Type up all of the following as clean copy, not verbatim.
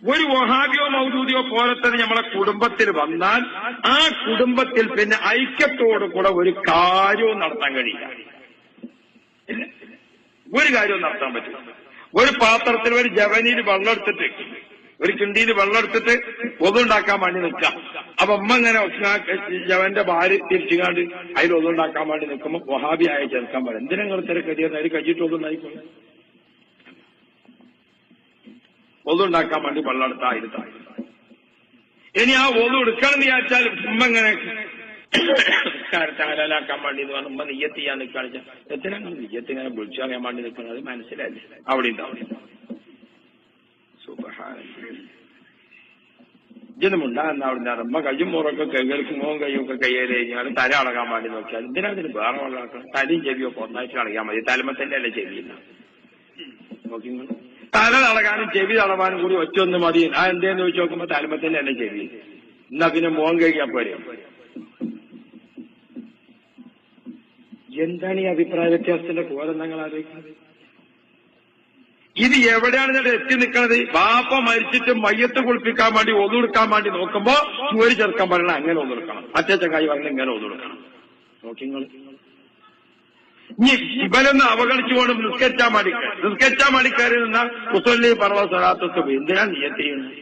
ഒരു വഹാബിയോ മൗദൂദിയോ പോലെ തന്നെ നമ്മളെ കുടുംബത്തിൽ വന്നാൽ ആ കുടുംബത്തിൽ പിന്നെ ഐക്യത്തോടു കൂടെ ഒരു കാര്യവും നടത്താൻ കഴിയില്ല. ഒരു കാര്യവും നടത്താൻ പറ്റില്ല. ഒരു പാത്രത്തിൽ ഒരു ജവനിയിൽ വെള്ളമെടുത്തിട്ട് ഒരു കിണ്ടിയിൽ വെള്ളമെടുത്തിട്ട് ഒതുണ്ടാക്കാൻ വേണ്ടി നിൽക്കാം. അപ്പൊ അമ്മ ഇങ്ങനെ ജവന്റെ ഭാര്യ തിരിച്ചുകാണ്ട് അതിൽ ഒതുണ്ടാക്കാൻ വേണ്ടി നിൽക്കുമ്പോൾ വഹാബിയായ ചേർക്കാൻ പാടില്ല. എന്തിനാ നിങ്ങൾ തിരക്കടിയെന്ന് അതിൽ കഴിച്ചിട്ട് ഒതുണ്ടായിക്കോളൂ. ഒതുണ്ടാക്കാൻ വേണ്ടി വെള്ളമെടുത്താ ഇരുത്താം. ഇനി ആ ഒതു എടുക്കണം എന്ന് വിചാരിച്ചാൽ ഉമ്മ ഇങ്ങനെ ഹലാലാക്കാൻ വേണ്ടി എന്ന് പറഞ്ഞ ഉമ്മ നെയ്യത്ത് ചെയ്യാൻ നിൽക്കാണിച്ച എത്തിനാണ് നെയ്യത്ത് ഇങ്ങനെ വിളിച്ചു അറിയാൻ വേണ്ടി നിൽക്കുന്നത്? മനസ്സിലായില്ലേ? അവിടെ ഇതൊന്നുമുണ്ടാകുന്ന അവിടെ അമ്മ കയ്യും മുറൊക്കെ കൈകൾക്കും മോൻ കയ്യൊക്കെ കയ്യേറി കഴിഞ്ഞാൽ തല അളകാൻ വേണ്ടി നോക്കിയാൽ എന്തിനാ അതിന് വേറെ വെള്ളമാക്കണം? തലയും ചെവിയൊക്കെ ഒന്നായിട്ട് അളകാൻ മതി. തലമത്തന്റെ അല്ലേ ചെവിയില്ല. നോക്കി തല തളകാനും ചെവി തളവാനും കൂടി ഒറ്റൊന്ന് മതി. ആ എന്തേന്ന് ചോദിച്ചു നോക്കുമ്പോ തലമത്തന്റെ അല്ലേ ചെവി. എന്നാ പിന്നെ മോൻ കഴിക്കാൻ പോരെ? എന്താണ് ഈ അഭിപ്രായ വ്യത്യാസത്തിന്റെ കോരെന്നങ്ങൾ ആലോചിക്കുന്നത്? ഇത് എവിടെയാണ് ഇവിടെ എത്തി നിൽക്കുന്നത്? ബാപ്പ മരിച്ചിട്ട് മയ്യത്ത് കുളിപ്പിക്കാൻ വേണ്ടി ഒതുകൊടുക്കാൻ വേണ്ടി നോക്കുമ്പോ ഒരു ചെറുക്കാൻ പറയണം അങ്ങനെ ഒതുകൊടുക്കണം, മറ്റേ ചങ്ങായി പറഞ്ഞ ഇങ്ങനെ ഒതുകൊടുക്കണം. നോക്കിങ്ങൾ ഇനി ഇവരൊന്ന് അവഗണിച്ചുകൊണ്ട് നിസ്കരിച്ചാൻ മടിക്കയറി നിന്നാൽ മുസല്ലി പറവ സ്വലാത്തൊക്കെ എന്തിനാ നിയത്ത് ചെയ്യുന്നത്?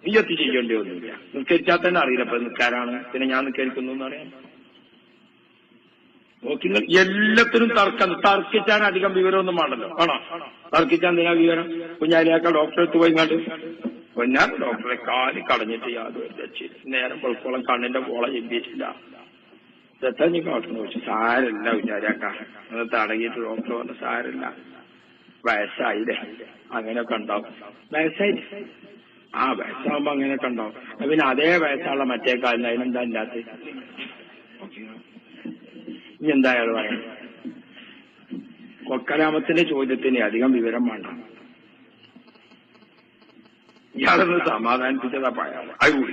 നിയത്ത് ചെയ്യേണ്ടി ഒന്നുമില്ല. നിസ്കരിച്ചാൽ തന്നെ അറിയില്ല ഇപ്പൊ നിസ്കാരാണ്, പിന്നെ ഞാൻ നിസ്കരിക്കുന്നു എന്ന് അറിയാം. നോക്കിങ്ങൾ എല്ലാത്തിനും തർക്കിച്ചാൻ അധികം വിവരമൊന്നും വേണ്ടല്ലോ. ആണോ? തർക്കിച്ചാൻ എന്തിനാ വിവരം? കുഞ്ഞാലിയാക്ക ഡോക്ടറെ അടുത്ത് പോയി കണ്ടു ഞാൻ ഡോക്ടറെ കാല് കളഞ്ഞിട്ട് യാതൊരു രക്ഷയില്ല, നേരം പൽക്കോളം കണ്ണിന്റെ പോള ചെമ്പിയിട്ടില്ല. ഇതെത്താ നീ ഡോക്ടറിനെ ചോദിച്ചു. സാരല്ല കുഞ്ഞാലിയാക്ക എന്നിട്ട് അടങ്ങിയിട്ട് ഡോക്ടർ പറഞ്ഞു സാരല്ല, വയസ്സായില്ലേ, അങ്ങനെയൊക്കെ ഉണ്ടാവും. വയസ്സായില്ലേ? ആ വയസ്സാകുമ്പോ അങ്ങനെയൊക്കെ ഉണ്ടാവും. പിന്നെ അതേ വയസ്സുള്ള മറ്റേ കാലിന് അതിനെന്താ ഇല്ലാത്ത? ഇനി എന്തായാലും പറയാം. കൊക്കലാമത്തിന്റെ ചോദ്യത്തിന് അധികം വിവരം വേണ്ട. ഇയാളൊന്ന് സമാധാനിപ്പിച്ചതാ പയാള്. അതുകൂടി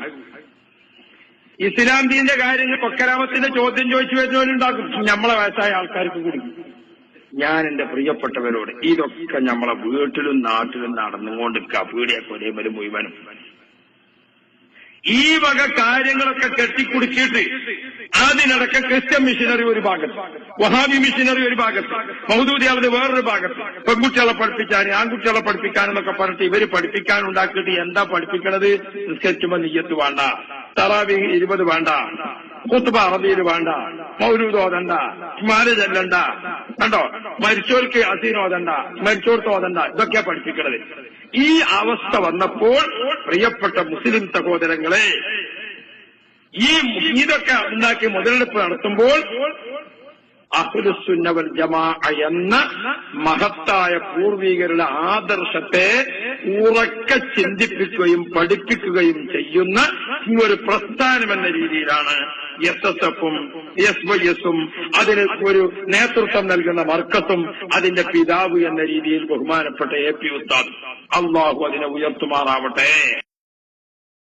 ഇസ്ലാം ദീന്റെ കാര്യങ്ങൾ കൊക്കലാമത്തിന്റെ ചോദ്യം ചോദിച്ചു വരുന്നവരുണ്ടാക്കും. നമ്മളെ വയസ്സായ ആൾക്കാർക്ക് കൂടി ഞാൻ എന്റെ പ്രിയപ്പെട്ടവരോട് ഇതൊക്കെ നമ്മളെ വീട്ടിലും നാട്ടിലും നടന്നുകൊണ്ടിരിക്കുക. പീടിയൊക്കെ ഒരേമലും മുഴുവനും ഈ വക കാര്യങ്ങളൊക്കെ കെട്ടിക്കുടിച്ചിട്ട് അതിനിടയ്ക്ക് ക്രിസ്ത്യൻ മിഷനറി ഒരു ഭാഗത്ത്, വഹാബി മിഷനറി ഒരു ഭാഗത്ത്, മൗദൂദിയാവത് വേറൊരു ഭാഗത്ത്, പെൺകുട്ടികളെ പഠിപ്പിക്കാൻ ആൺകുട്ടികളെ പഠിപ്പിക്കാനെന്നൊക്കെ പറഞ്ഞിട്ട് ഇവര് പഠിപ്പിക്കാനുണ്ടാക്കിയിട്ട് എന്താ പഠിപ്പിക്കണത്? നിസ്കരിക്കുമ്പോ നിയ്യത്ത് വേണ്ട, തറാവി 20 വേണ്ട, ഖുത്ബ അറബിയിൽ വേണ്ട, മൗലൂദ് ഓതണ്ട, മാല ചെല്ലണ്ട, കണ്ടോ, മരിച്ചോർക്ക് അസീൻ ഓതണ്ട, മരിച്ചോർക്ക് ഓതണ്ട, ഇതൊക്കെയാ പഠിപ്പിക്കണത്. ഈ അവസ്ഥ വന്നപ്പോൾ പ്രിയപ്പെട്ട മുസ്ലിം സഹോദരങ്ങളെ, ഇതൊക്കെ ഉണ്ടാക്കി മുതലെടുപ്പ് നടത്തുമ്പോൾ അഹ്ലുസുന്ന വൽ ജമാഅ എന്ന മഹത്തായ പൂർവികരുടെ ആദർശത്തെ ഉറക്കെ ചിന്തിപ്പിക്കുകയും പഠിപ്പിക്കുകയും ചെയ്യുന്ന ഒരു പ്രസ്ഥാനമെന്ന രീതിയിലാണ് SSF-ഉം SYS-ഉം അതിന് ഒരു നേതൃത്വം നൽകുന്ന മർക്കസും അതിന്റെ പിതാവ് എന്ന രീതിയിൽ ബഹുമാനപ്പെട്ട AP ഉസ്താദ്, അള്ളാഹു അതിനെ ഉയർത്തുമാറാവട്ടെ.